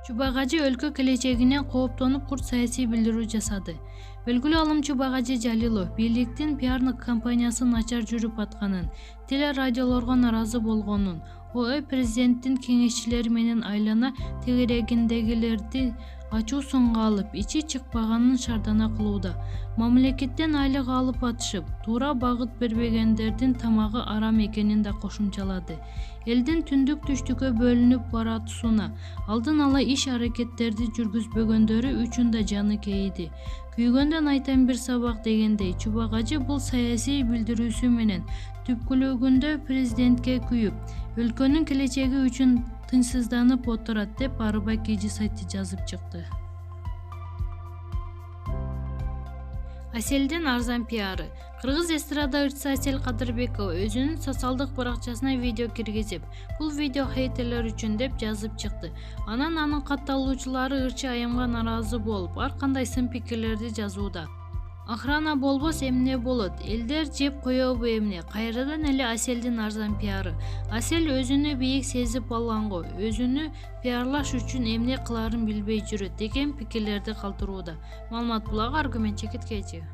Чубагажы өлкө келечегинен кооптонуп курт саясий билдирүү жасады. Белгилүү алымчы Багажы Жалилов бийликтин пиардык кампаниясы начар жүрүп атканын, телерадиолорго нааразы болгонун, ОО президенттин кеңешчилери менен айлана тегерегиндегилерди ачуу сынга алып, ичи чыкпаганын шаардана кылууда. Мамлекеттен айлык алып атышып, туура багыт бербегендердин тамагы арам экенин да кошумчалады. Элдин түндүк түштүккө бөлүнүп баратуусуна, алдын ала иш аракеттерди жүргүзбөгөндөрү үчүн да жаны кейиди. Күйгөндөн айтам бир сабак дегендей, Чубагажы бул саясий билдирүүсү менен түпкүлүгүндө президентке күйүп, өлкөнүн келечеги үчүн тынчсызданып отурат деп Арыба Кижи сайты жазып чыкты. Аселдин арзан пиары. Кыргыз эстрада ырчысы Асел Кадырбекова өзүнүн социалдык баракчасына видео киргизип, бул видео хейтерлер үчүн деп жазып чыкты. Анан анын катталуучулары ырчы айымга нааразы болуп, ар кандай сын пикирлерди жазууда. Охрана болбос эмне болот? Элдер жеп коёбу эмне? Кайрадан эле Аселдин арзан пиары. Асел өзүнү бийик сезип алганго, өзүнү пиарлаш үчүн эмне кылаарын билбей жүрөт деген пикирлерди калтырууда. Маалымат булагы аргумент чекиткечи.